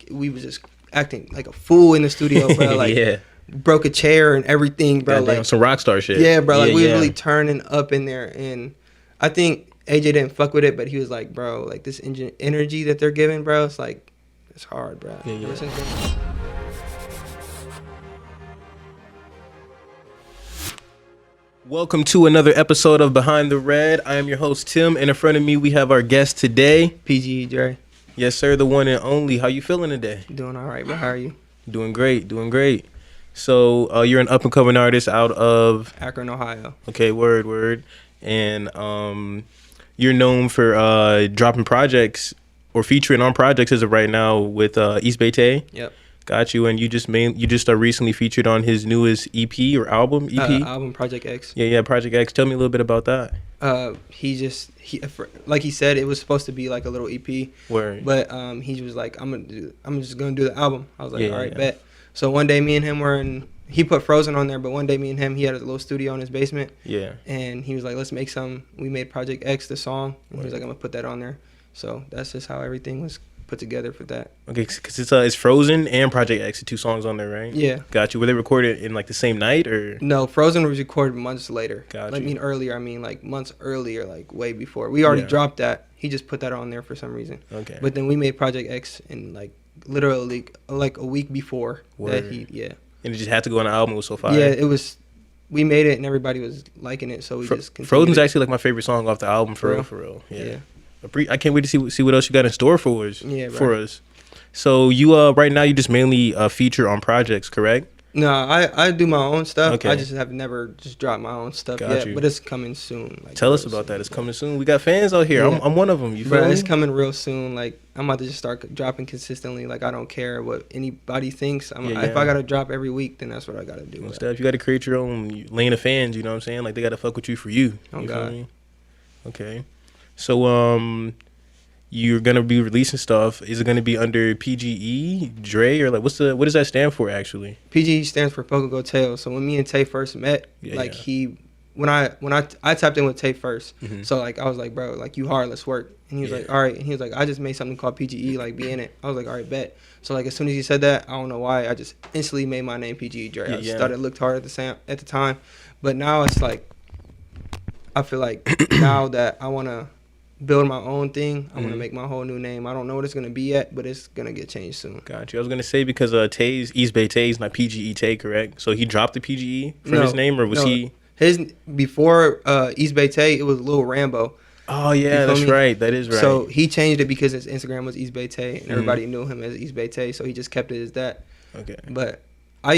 like we was just acting like a fool in the studio, bro. Like yeah. broke a chair and everything, bro. Goddamn, like some rock star shit. Yeah, bro. Like we was yeah. really turning up in there, and I think AJ didn't fuck with it, but he was like, bro, like this energy that they're giving, bro, it's like it's hard, bro. Yeah. Welcome to another episode of Behind the Red. I am your host, Tim, and in front of me we have our guest today, PGE Dre. Yes, sir, the one and only. How you feeling today? Doing all right, bro. How are you? Doing great. So you're an up-and-coming artist out of Akron, Ohio. Okay, word. And you're known for dropping projects or featuring on projects as of right now with EastbayTae. Yep. Got you. And you just recently featured on his newest EP or album? EP? Album Project X. Yeah, Project X. Tell me a little bit about that. He like he said, it was supposed to be like a little EP. Word. But he was like, I'm just gonna do the album. I was like, all right, bet. So one day me and him he put Frozen on there, but one day me and him, he had a little studio in his basement. Yeah. And he was like, let's make some. We made Project X, the song. And he was like, I'm gonna put that on there. So that's just how everything was put together for that. Okay, because it's Frozen and Project X, the two songs on there, right? Yeah. Got you. Were they recorded in like the same night or? No, Frozen was recorded months later. Got you. I mean earlier. I mean like months earlier, like way before. We already dropped that. He just put that on there for some reason. Okay. But then we made Project X in like literally like a week before. Word. Yeah. And it just had to go on the album. It was so fire. Yeah, it was. We made it and everybody was liking it, so we just continued. Frozen's actually like my favorite song off the album for real. Yeah. I can't wait to see what else you got in store for us. Yeah, for us. So you right now you just mainly feature on projects, correct? No, I do my own stuff. Okay. I just have never just dropped my own stuff Got yet, you. but it's coming soon. Like, Tell us about that. It's coming soon. We got fans out here. Yeah. I'm one of them. You feel me? me? It's coming real soon. Like I'm about to just start dropping consistently. Like I don't care what anybody thinks. If I gotta drop every week, then that's what I gotta do. You gotta create your own lane of fans. You know what I'm saying? Like they gotta fuck with you for you. Oh God. Me? Okay. So you're gonna be releasing stuff. Is it gonna be under PGE Dre or like what does that stand for actually? PGE stands for Poco Go Tail. So when me and Tay first met, when I tapped in with Tay first, so like I was like, bro, like you hard, let's work. And he was like, all right. And he was like, I just made something called PGE, like be in it. I was like, all right, bet. So like as soon as he said that, I don't know why, I just instantly made my name PGE Dre. I just thought it looked hard at the time, but now it's like I feel like now that I wanna build my own thing, I want to make my whole new name. I don't know what it's going to be yet, but it's going to get changed soon. Got you. I was going to say because EastbayTae is not PGE Tae, correct? So he dropped the PGE from his name, or was he? His before EastbayTae, it was Lil Rambo. Oh yeah, that's right. That is right. So he changed it because his Instagram was EastbayTae, and everybody knew him as EastbayTae, so he just kept it as that. Okay. But I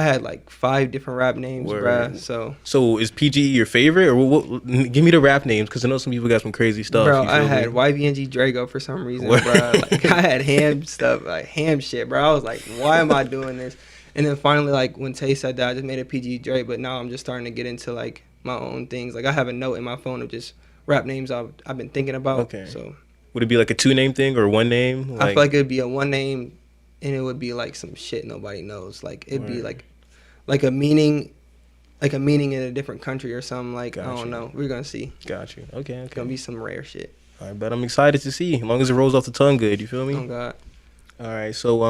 had like 5 different rap names, bruh. So is PGE your favorite, or give me the rap names? Because I know some people got some crazy stuff. Bro, I had YBNG Drago for some reason, bro. Like I had ham stuff, like ham shit, bro. I was like, why am I doing this? And then finally, like when Tay said that, I just made a PGE Dre. But now I'm just starting to get into like my own things. Like I have a note in my phone of just rap names I've been thinking about. Okay. So would it be like a 2-name thing or 1 name? I feel like it'd be a 1 name. And it would be like some shit nobody knows. Like it'd be like a meaning in a different country or something. Like I don't know. We're gonna see. Got you. Okay. It's gonna be some rare shit. All right, but I'm excited to see. As long as it rolls off the tongue good, you feel me? Oh God. All right. So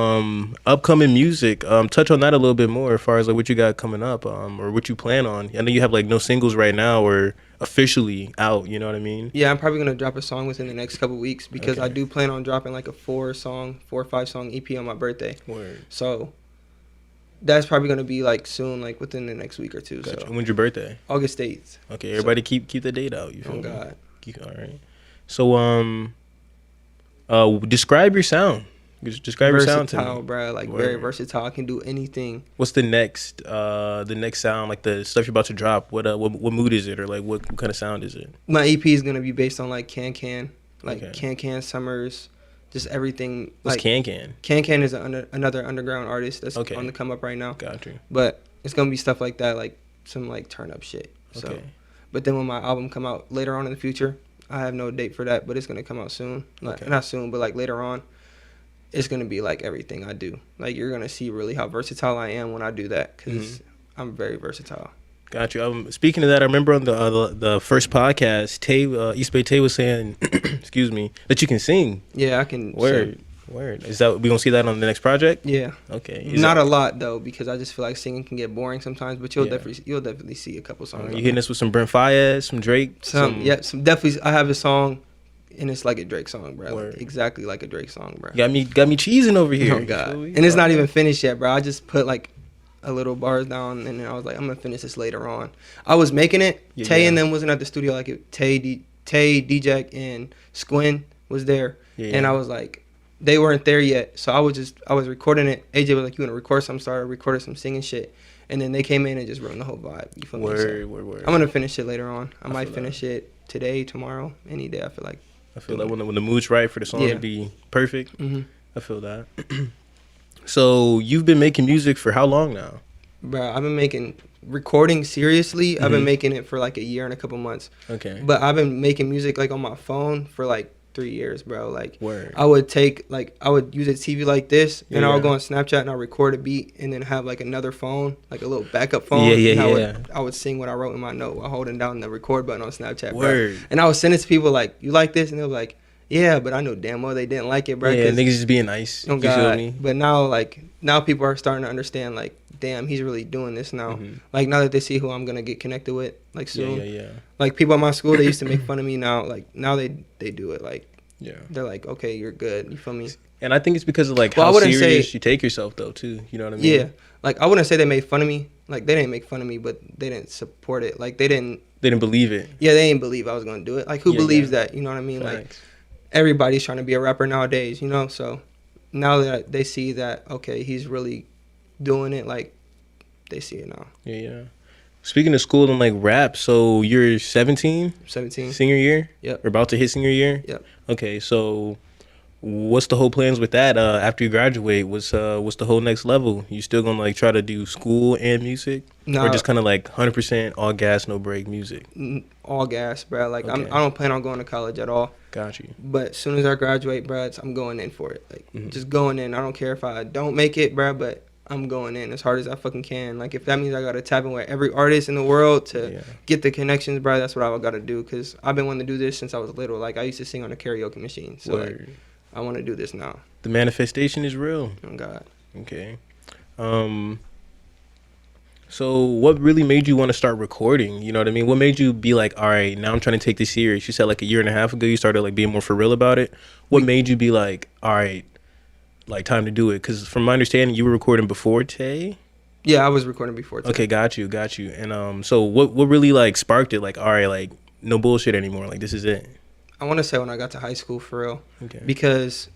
upcoming music. Touch on that a little bit more as far as like what you got coming up, or what you plan on. I know you have like no singles right now or officially out, you know what I mean? Yeah, I'm probably gonna drop a song within the next couple weeks because I do plan on dropping like a 4 or 5 song EP on my birthday. Word. So that's probably gonna be like soon, like within the next week or 2. Gotcha. So when's your birthday? August 8th. Okay, everybody keep the date out. You feel me? God. All right. So describe your sound. Describe your sound to me. Versatile, bro. Like very versatile. I can do anything. What's the next sound? Like the stuff you're about to drop. What mood is it, or like what kind of sound is it? My EP is gonna be based on like Can, like Can Summers, just everything. What's like, Can? Can is another underground artist that's on the come up right now. Got you. But it's gonna be stuff like that, like some like turn up shit. So, but then when my album come out later on in the future, I have no date for that, but it's gonna come out soon. Not soon, but like later on. It's going to be like everything I do. Like you're going to see really how versatile I am when I do that because I'm very versatile. Got you. Speaking of that, I remember on the first podcast, EastbayTae was saying, excuse me, that you can sing. Yeah, I can. Word. Word. Is that we gonna see that on the next project? Yeah. Okay. Not a lot though, because I just feel like singing can get boring sometimes. But you'll definitely see a couple songs. You hitting us with some Brent Fayez, some Drake, some definitely. I have a song, and it's like a Drake song, bro. Like, exactly like a Drake song, bro. Got me cheesing over here. Oh God. And it's not even finished yet, bro. I just put like a little bars down, and then I was like, I'm gonna finish this later on. I was making it. Tay and them wasn't at the studio. Like Tay, D-Jac, and Squin was there, and I was like, they weren't there yet, so I was recording it. AJ was like, you want to record some? Started recording some singing shit, and then they came in and just ruined the whole vibe. You feel me? Word. I'm gonna finish it later on. I might finish it today, tomorrow, any day. I feel like. I feel like when the mood's right for the song to be perfect. I feel that. So you've been making music for how long now? Bro, I've been recording seriously. I've been making it for like a year and a couple months. Okay. But I've been making music like on my phone for like 3 years, bro. Like, word. I would use a TV like this, and I would go on Snapchat and I'll record a beat, and then have like another phone, like a little backup phone. I would sing what I wrote in my note while holding down the record button on Snapchat, bro. And I would send it to people like, you like this? And they'll be like, yeah, but I know damn well they didn't like it, bro. Yeah, niggas just being nice. Oh God. You feel me? But now people are starting to understand, like, damn, he's really doing this now. Like, now that they see who I'm gonna get connected with, like, soon. Yeah. Like, people at my school, they used to make fun of me. Now they do it. Like, they're like, okay, you're good. You feel me? And I think it's because of like how serious you take yourself, though, too. You know what I mean? Yeah. Like, I wouldn't say they made fun of me. Like, they didn't make fun of me, but they didn't support it. Like, they didn't believe it. Yeah, they didn't believe I was gonna do it. Like, who believes that? You know what I mean? Like, everybody's trying to be a rapper nowadays, you know? So now that they see that, okay, he's really doing it, like, they see it now. Yeah. Speaking of school and like rap, so you're 17? 17. Senior year? Yep. Or about to hit senior year? Yep. Okay, so what's the whole plans with that after you graduate? What's the whole next level? You still gonna like try to do school and music? No. Or just kind of like 100% all gas, no break music? All gas, bro. Like, okay. I don't plan on going to college at all. Got you. But as soon as I graduate, bro, I'm going in for it. Like, just going in. I don't care if I don't make it, bro, but I'm going in as hard as I fucking can. Like, if that means I got to tap in with every artist in the world to get the connections, bro, that's what I got to do. Because I've been wanting to do this since I was little. Like, I used to sing on a karaoke machine. So, like, I want to do this now. The manifestation is real. Oh, God. Okay. So what really made you want to start recording? You know what I mean? What made you be like, all right, now I'm trying to take this serious? You said like a year and a half ago you started like being more for real about it. What made you be like, all right, like time to do it? Because from my understanding, you were recording before Tay. Yeah, I was recording before Tay. Okay, got you. And so what really like sparked it? Like, all right, like no bullshit anymore. Like, this is it. I want to say when I got to high school, for real. Okay. Because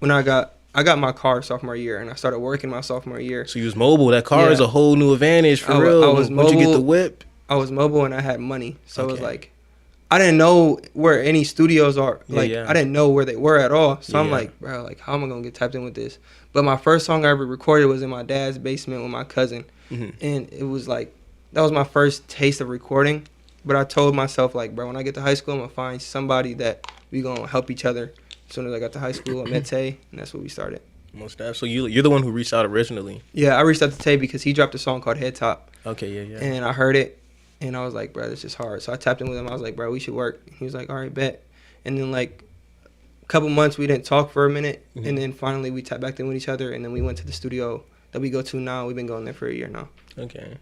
when I got my car sophomore year, and I started working my sophomore year. So you was mobile. That car is a whole new advantage for real. I was mobile. Once you get the whip. I was mobile and I had money. So it was like, I didn't know where any studios are. Like, I didn't know where they were at all. So I'm like, bro, like, how am I going to get tapped in with this? But my first song I ever recorded was in my dad's basement with my cousin. And it was like, that was my first taste of recording. But I told myself, like, bro, when I get to high school, I'm going to find somebody that we going to help each other. As soon as I got to high school, I met Tay, and that's what we started. Most definitely. So you're the one who reached out originally. Yeah, I reached out to Tay because he dropped a song called Head Top. Okay, yeah. And I heard it, and I was like, bro, this is hard. So I tapped in with him. I was like, bro, we should work. He was like, all right, bet. And then, like, a couple months, we didn't talk for a minute, and then finally we tapped back in with each other, and then we went to the studio that we go to now. We've been going there for a year now. Okay.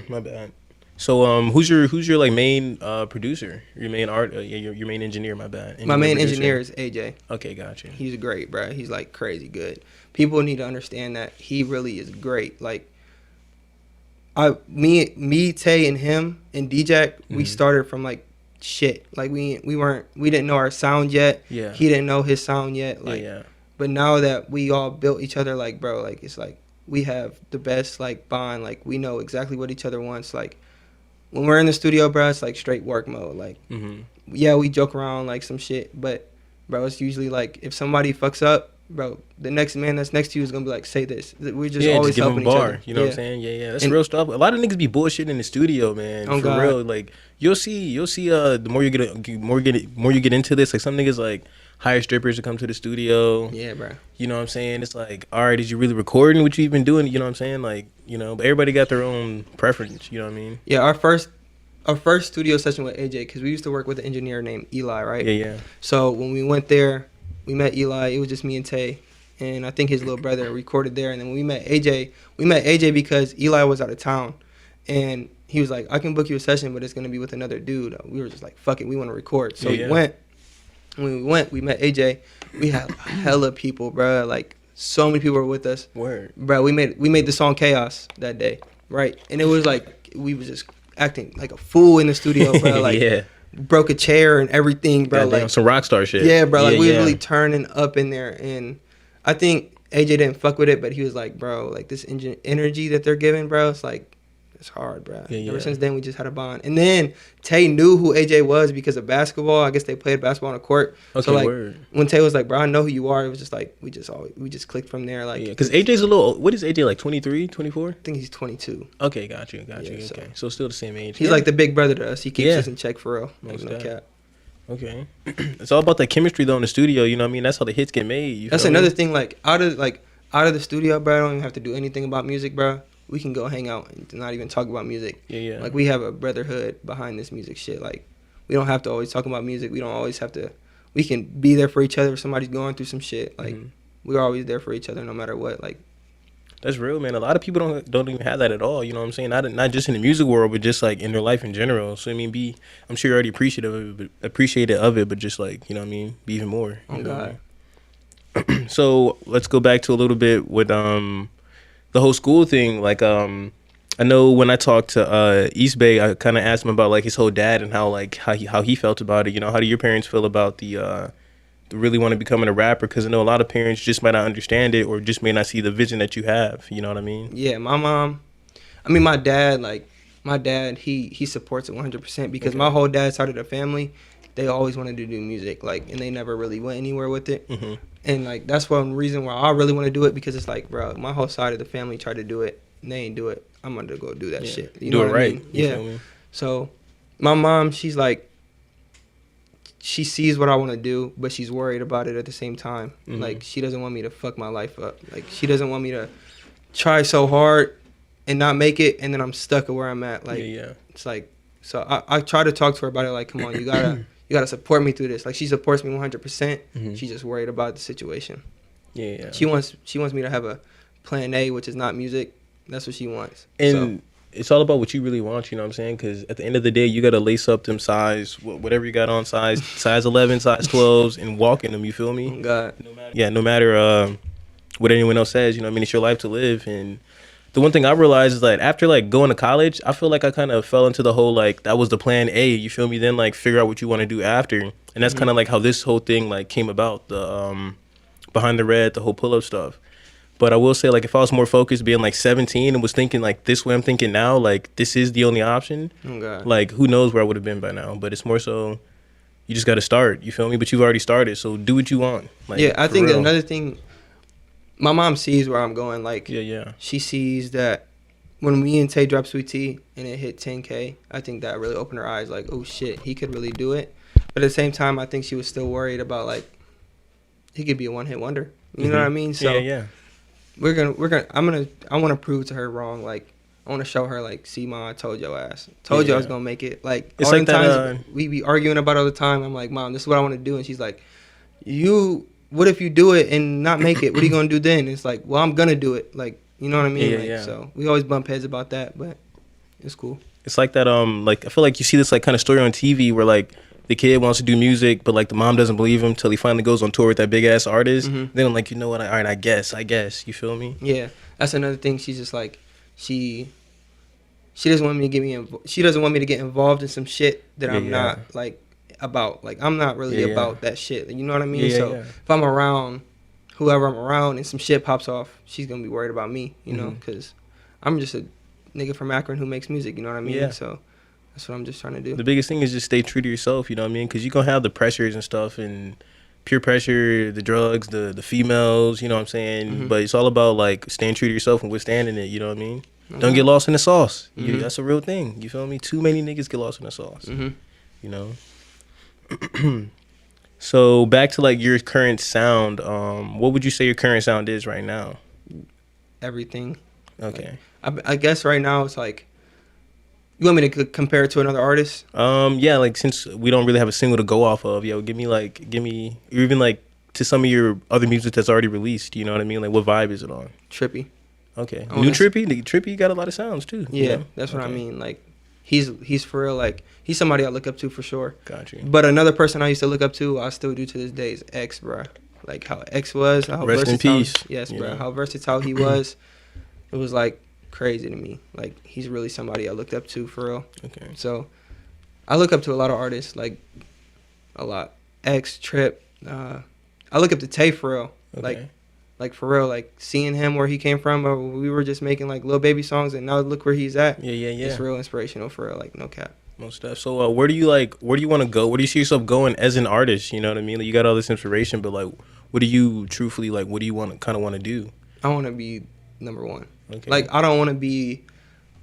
My bad. So who's your like main producer? Your main your main engineer, my bad. My main engineer is AJ. Okay, gotcha. He's great, bro. He's like crazy good. People need to understand that he really is great. Like, me, Tay, and him and D-Jac, we started from like shit. Like, we didn't know our sound yet. Yeah. He didn't know his sound yet. Like, but now that we all built each other, like, bro, like, it's like we have the best like bond. Like, we know exactly what each other wants. Like, when we're in the studio, bro, it's like straight work mode. Like, yeah, we joke around like some shit, but bro, it's usually like if somebody fucks up, bro, the next man that's next to you is gonna be like, say this. We're just always just helping give 'em each bar, other. You know what I'm saying? Yeah. That's real stuff. A lot of niggas be bullshitting in the studio, man. Oh, for God. real. Like you'll see. The more you get into this, like some niggas like hire strippers to come to the studio. Yeah, bro. You know what I'm saying? It's like, all right, is you really recording what you even doing? You know what I'm saying? Like, you know, but everybody got their own preference. You know what I mean? Yeah, our first studio session with AJ, because we used to work with an engineer named Eli, right? Yeah. So when we went there, we met Eli. It was just me and Tay, and I think his little brother recorded there. And then when we met AJ because Eli was out of town, and he was like, I can book you a session, but it's gonna be with another dude. We were just like, fuck it, we want to record. So we went. When we went, we met AJ. We had hella people, bro. Like so many people were with us. Word, bro. We made the song Chaos that day, right? And it was like we was just acting like a fool in the studio, bro. Like broke a chair and everything, bro. Goddamn, like some rock star shit. Yeah, bro. Like we were really turning up in there, and I think AJ didn't fuck with it, but he was like, bro, like this energy that they're giving, bro. It's like. It's hard, bro. Ever since then, we just had a bond. And then Tay knew who AJ was because of basketball. I guess they played basketball on the court. Okay, so like word. When Tay was like, "Bro, I know who you are," it was just like we just clicked from there. Like, because AJ's a little. What is AJ like? 23, 24? I think he's 22. Okay, got you. Okay, so still the same age. He's like the big brother to us. He keeps us in check for real. Like, no cap. Okay, it's all about that chemistry though in the studio. You know what I mean? That's how the hits get made. That's another thing. Like out of the studio, bro. I don't even have to do anything about music, bro. We can go hang out and not even talk about music. Yeah. Like we have a brotherhood behind this music shit. Like we don't have to always talk about music. We don't always have to. We can be there for each other if somebody's going through some shit. Like we're always there for each other no matter what. Like that's real, man. A lot of people don't even have that at all. You know what I'm saying? Not just in the music world, but just like in their life in general. So I mean, I'm sure you're already appreciative of it, but just like, you know what I mean, be even more. Oh God. So let's go back to a little bit with the whole school thing. Like I know when I talked to EastbayTae, I kind of asked him about like his whole dad and how he felt about it. You know, how do your parents feel about the really want to becoming a rapper? Because I know a lot of parents just might not understand it or just may not see the vision that you have. You know what I mean? Yeah, my dad, he supports it 100% because my whole dad's side of the family, they always wanted to do music, like, and they never really went anywhere with it. And like that's one reason why I really want to do it, because it's like, bro, my whole side of the family tried to do it and they ain't do it. I'm gonna go do that shit. You know what I mean? Yeah. So my mom, she's like, she sees what I want to do, but she's worried about it at the same time. Like she doesn't want me to fuck my life up. Like she doesn't want me to try so hard and not make it, and then I'm stuck at where I'm at. Like it's like, so I try to talk to her about it. Like, come on, you gotta support me through this. Like she supports me 100%. She's just worried about the situation. Yeah. She wants me to have a plan A, which is not music. That's what she wants. And it's all about what you really want. You know what I'm saying? Because at the end of the day, you gotta lace up them size, whatever you got on, size 11, size 12s, and walk in them. You feel me? Oh God. No matter what anyone else says. You know what I mean? It's your life to live. And the one thing I realized is that after like going to college, I feel like I kind of fell into the whole like that was the plan A. You feel me? Then like figure out what you want to do after, and that's kind of like how this whole thing like came about. The Behind the Red, the whole PullUp stuff. But I will say, like, if I was more focused, being like 17 and was thinking like this way I'm thinking now, like this is the only option. Oh God. Like who knows where I would have been by now? But it's more so you just got to start. You feel me? But you've already started, so do what you want. Like, yeah, I think that another thing. My mom sees where I'm going. Like, she sees that when me and Tay dropped Sweet Tea and it hit 10K, I think that really opened her eyes. Like, oh shit, he could really do it. But at the same time, I think she was still worried about like he could be a one-hit wonder. You know what I mean? So I want to prove to her wrong. Like, I want to show her like, see, Ma, I told your ass. Told you I was gonna make it. Like, it's all like the times we be arguing about it all the time. I'm like, Mom, this is what I want to do, and she's like, what if you do it and not make it? What are you gonna do then? It's like, well, I'm gonna do it. Like, you know what I mean? So we always bump heads about that, but it's cool. It's like that. Like I feel like you see this like kind of story on TV where like the kid wants to do music, but like the mom doesn't believe him till he finally goes on tour with that big ass artist. Then I'm like, you know what? All right, I guess. You feel me? Yeah, that's another thing. She's just like, she doesn't want me to she doesn't want me to get involved in some shit that I'm not like about. Like, I'm not really about that shit. You know what I mean? If I'm around whoever I'm around and some shit pops off, she's gonna be worried about me. You know, because I'm just a nigga from Akron who makes music. You know what I mean? So that's what I'm just trying to do. The biggest thing is just stay true to yourself. You know what I mean? Because you're gonna have the pressures and stuff and peer pressure, the drugs, the females. You know what I'm saying? But it's all about like staying true to yourself and withstanding it. You know what I mean? Don't get lost in the sauce. That's a real thing. You feel me? Too many niggas get lost in the sauce. You know. So back to like your current sound. What would you say your current sound is right now? Everything. Okay. Like, I guess right now it's like. You want me to compare it to another artist? Yeah. Like since we don't really have a single to go off of, give me or even like to some of your other music that's already released? You know what I mean? Like, what vibe is it on? Trippy. Okay. New Trippy? The Trippy got a lot of sounds, too. Yeah, you know? that's what I mean. Like, he's for real. Like, he's somebody I look up to for sure. Got you. But another person I used to look up to, I still do to this day, is X, bro. Like, how X was. How Rest in peace. Yes, bro. How versatile he was. It was, like, crazy to me. Like, he's really somebody I looked up to for real. Okay. So, I look up to a lot of artists, like, a lot. X, Trip. I look up to Tay for real. Okay. Like for real, like seeing him where he came from, or we were just making like little baby songs, and now look where he's at. Yeah. It's real inspirational for real, like no cap. Most stuff. So where do you want to go? Where do you see yourself going as an artist? You know what I mean? Like, you got all this inspiration, but like, what do you truthfully like? What do you want to do? I want to be number one. Okay. Like, I don't want to be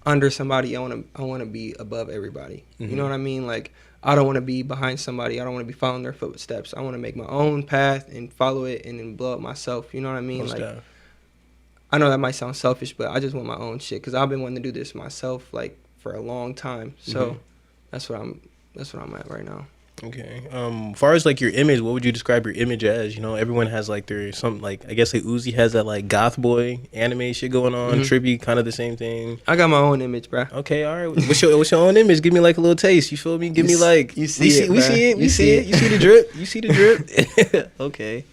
under somebody. I want to be above everybody. Mm-hmm. You know what I mean? Like, I don't want to be behind somebody. I don't want to be following their footsteps. I want to make my own path and follow it and then blow up myself. You know what I mean? Most like, stuff. I know that might sound selfish, but I just want my own shit because I've been wanting to do this myself like for a long time. So that's what I'm at right now. Okay. As far as like your image, what would you describe your image as? You know, everyone has like their some like, I guess like Uzi has that like goth boy anime shit going on. Trippy kind of the same thing. I got my own image, bro. Okay, all right. What's your own image? Give me like a little taste. You feel me? Give me like we see it. You see it. You see the drip. You see the drip. Okay.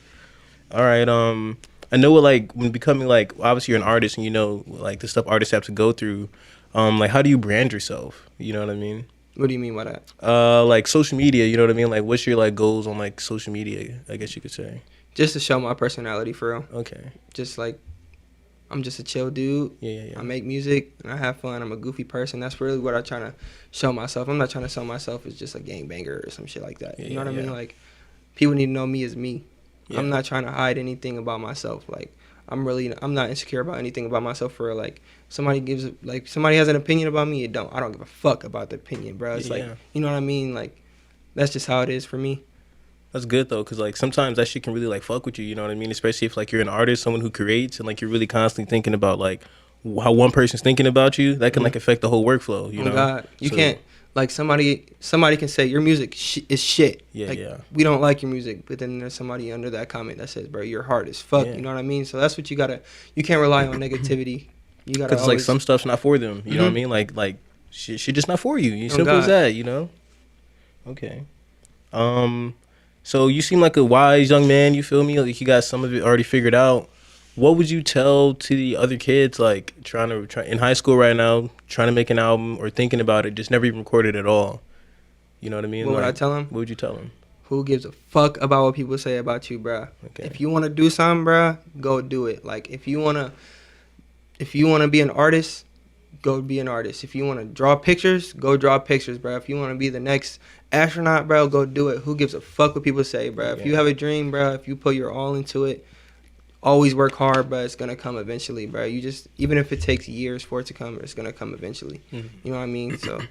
All right. I know like when becoming like, obviously you're an artist and you know like the stuff artists have to go through. Like, how do you brand yourself? You know what I mean? What do you mean by that? Like social media, you know what I mean? Like, what's your like goals on like social media, I guess you could say? Just to show my personality for real. Okay. Just like, I'm just a chill dude. Yeah. I make music and I have fun. I'm a goofy person. That's really what I'm trying to show myself. I'm not trying to sell myself as just a gangbanger or some shit like that. You know what I mean? Like, people need to know me as me. Yeah. I'm not trying to hide anything about myself. Like, I'm not insecure about anything about myself for real. Like, somebody has an opinion about me, I don't give a fuck about the opinion, bro. It's like, you know what I mean? Like, that's just how it is for me. That's good though, because like sometimes that shit can really like fuck with you, you know what I mean? Especially if like you're an artist, someone who creates, and like you're really constantly thinking about like how one person's thinking about you, that can like affect the whole workflow, you know? God, you can't, like somebody can say your music is shit. We don't like your music, but then there's somebody under that comment that says, bro, you're hard as fuck. You know what I mean? So that's what you can't rely on negativity. You gotta, because like some stuff's not for them, you know what I mean? Like shit just not for you. Simple as that, you know? Okay. So you seem like a wise young man, you feel me? Like you got some of it already figured out. What would you tell to the other kids, like trying in high school right now, trying to make an album or thinking about it, just never even recorded at all? You know what I mean? What would I tell them? What would you tell them? Who gives a fuck about what people say about you, bruh? Okay. If you want to do something, bruh, go do it. Like, if you want to be an artist, go be an artist. If you want to draw pictures, go draw pictures, bruh. If you want to be the next astronaut, bro, go do it. Who gives a fuck what people say, bruh? If you have a dream, bruh, if you put your all into it, always work hard, bruh. It's going to come eventually, bruh. You just, even if it takes years for it to come, it's going to come eventually. You know what I mean? So...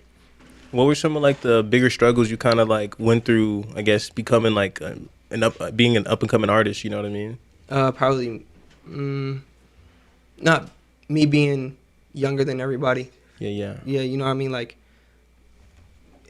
What were some of like the bigger struggles you kind of like went through, I guess, becoming like being an up and coming artist, you know what I mean? Probably not me being younger than everybody. Yeah, you know what I mean? Like,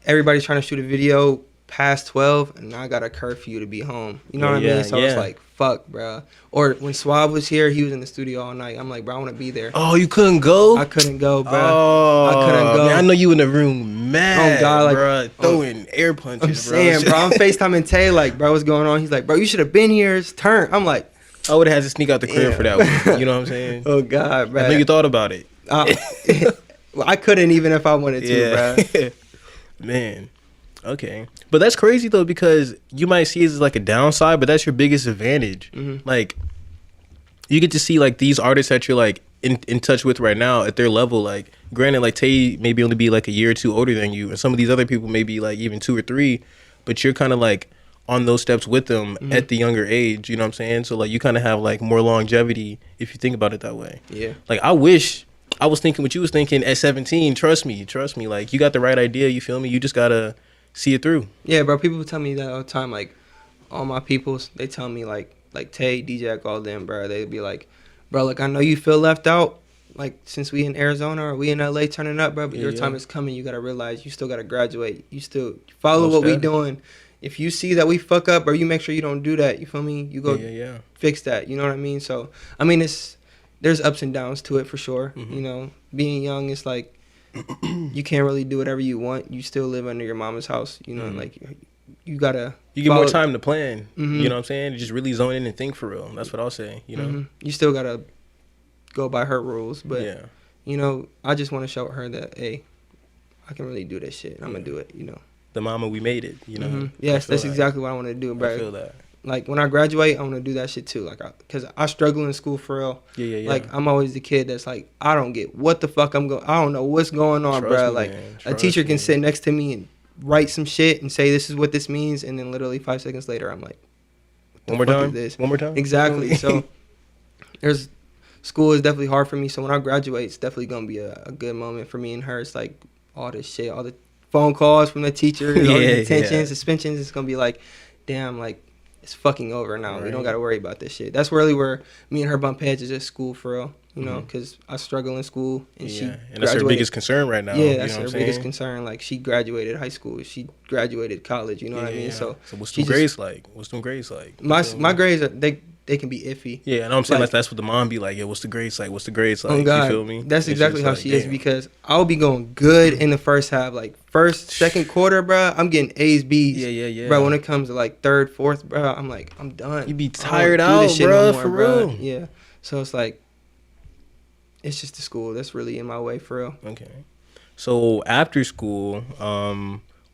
everybody's trying to shoot a video past 12 and I got a curfew to be home. You know what I mean? So it's like, fuck, bro. Or when Swab was here, he was in the studio all night. I'm like, bro, I want to be there. Oh, you couldn't go? I couldn't go, bro. Oh, I couldn't go. Man, I know you in the room mad, like, bro, throwing air punches, I'm saying, bro, I'm FaceTiming Tay, like, bro, what's going on? He's like, bro, you should have been here. It's turn. I'm like, I would have had to sneak out the crib for that one. You know what I'm saying? Oh, God, bro. I know you thought about it. Well, I couldn't even if I wanted to, bro. Man. Okay. But that's crazy though, because you might see it as like a downside, but that's your biggest advantage. Like, you get to see like these artists that you're like in touch with right now at their level. Like, granted, like Tay maybe only be like a year or two older than you, and some of these other people may be like even 2 or 3, but you're kind of like on those steps with them at the younger age. You know what I'm saying? So like you kind of have like more longevity if you think about it that way. Yeah. Like, I wish I was thinking what you was thinking at 17. Trust me. Like, you got the right idea. You feel me? You just gotta see it through. Yeah, bro. People tell me that all the time. Like, all my peoples, they tell me like Tay, D-Jac, all them, bro. They'd be like, bro, like, I know you feel left out. Like, since we in Arizona or we in LA turning up, bro. But your time is coming. You gotta realize you still gotta graduate. You still follow what we doing. if you see that we fuck up, or you make sure you don't do that, you feel me? You go fix that. You know what I mean? So I mean, there's ups and downs to it for sure. You know, being young, it's like you can't really do whatever you want. You still live under your mama's house. You know, like you gotta. You get more time to plan. You know what I'm saying? Just really zone in and think for real. That's what I'll say. You know, you still gotta go by her rules, but you know, I just want to show her that, hey, I can really do this shit. I'm gonna do it. You know, the mama, we made it. You know. Yes, that's exactly what I want to do, bro. I feel that. Like when I graduate, I want to do that shit too. Like, cause I struggle in school for real. Yeah. Like I'm always the kid that's like, I don't get what the fuck I'm going. I don't know what's going on, bro. Like a teacher can sit next to me and write some shit and say this is what this means, and then literally 5 seconds later, I'm like, one more time. Exactly. So school is definitely hard for me. So when I graduate, it's definitely gonna be a good moment for me and her. It's like all this shit, all the phone calls from the teacher, all the detentions, suspensions. It's gonna be like, damn, like. It's fucking over now. We don't got to worry about this shit. That's really where me and her bump heads is at school for real. You know, because I struggle in school and she graduated. And that's her biggest concern right now. Yeah, that's her biggest concern. Like she graduated high school, she graduated college. You know what I mean? So what's them grades like? What's them grades like? My grades are they can be iffy. Yeah, and I'm saying like, that's what the mom be like. Yeah, what's the grades like? What's the grades like? Oh God, you feel me? That's exactly how she is, because I'll be going good in the first half, like first, second quarter, bro. I'm getting A's, B's. Yeah. Bro, when it comes to like third, fourth, bro, I'm like, I'm done. You be tired out, bro, for real. Yeah, so it's like, it's just the school that's really in my way for real. Okay, so after school,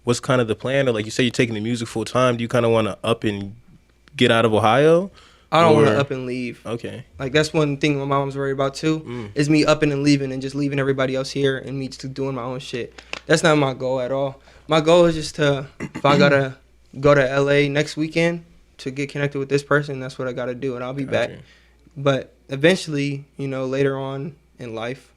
what's kind of the plan? Or like you say, you're taking the music full time. Do you kind of want to up and get out of Ohio? I don't want to up and leave. Okay. Like, that's one thing my mom's worried about, too, is me upping and leaving and just leaving everybody else here and me just doing my own shit. That's not my goal at all. My goal is just to, if I got to go to L.A. next weekend to get connected with this person, that's what I got to do, and I'll be back. But eventually, you know, later on in life,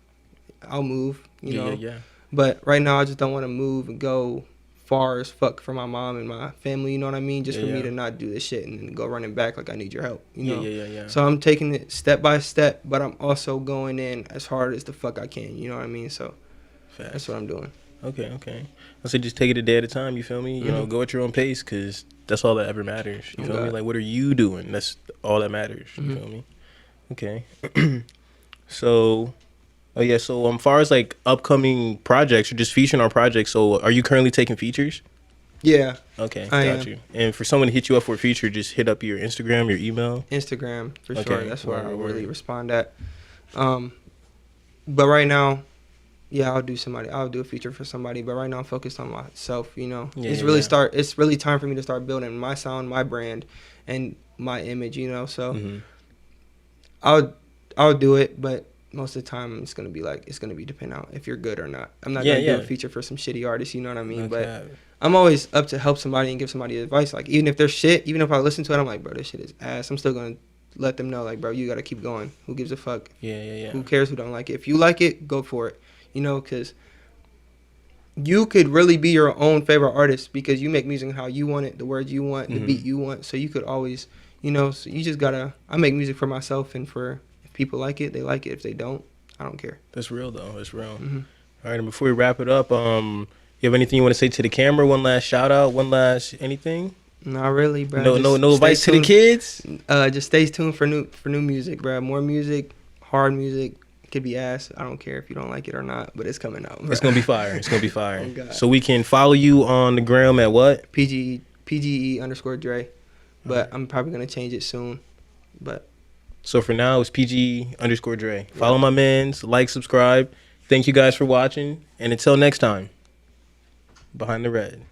I'll move, you know. Yeah. But right now, I just don't want to move and go far as fuck for my mom and my family, you know what I mean? Just for me to not do this shit and then go running back like I need your help, you know? Yeah. So I'm taking it step by step, but I'm also going in as hard as the fuck I can, you know what I mean? So that's what I'm doing. Okay. I said just take it a day at a time, you feel me? You know, go at your own pace, because that's all that ever matters, you feel me? Like, what are you doing? That's all that matters, you feel me? Okay. So... Oh, yeah. So as far as like upcoming projects or just featuring on projects, so are you currently taking features? Yeah. Okay. Got you. And for someone to hit you up for a feature, just hit up your Instagram, your email? Instagram, for sure. That's where I really respond at. But right now, I'll do a feature for somebody. But right now I'm focused on myself, you know. It's really time for me to start building my sound, my brand, and my image, you know. So I'll do it, but most of the time it's gonna be depending on if you're good or not. I'm not gonna do a feature for some shitty artists, you know what I mean? But I'm always up to help somebody and give somebody advice. Like, even if they're shit, even if I listen to it, I'm like, bro, this shit is ass. I'm still gonna let them know, like, bro, you gotta keep going. Who gives a fuck? Yeah. Who cares who don't like it? If you like it, go for it. You know, because you could really be your own favorite artist because you make music how you want it, the words you want, the beat you want. So you could always, you know, so you just gotta. I make music for myself, and for. People like it, they like it. If they don't, I don't care. That's real, though. That's real. All right, and before we wrap it up, you have anything you want to say to the camera? One last shout out? One last anything? Not really, bro. No advice to the kids? Just stay tuned for new music, bro. More music, hard music. It could be ass. I don't care if you don't like it or not, but it's coming out, bro. It's gonna be fire. It's gonna be fire. Oh, so we can follow you on the gram at what? PGE _Dre. But I'm probably gonna change it soon. But so for now, it's PGE _Dre. Follow my mans, like, subscribe. Thank you guys for watching. And until next time, Behind the Red.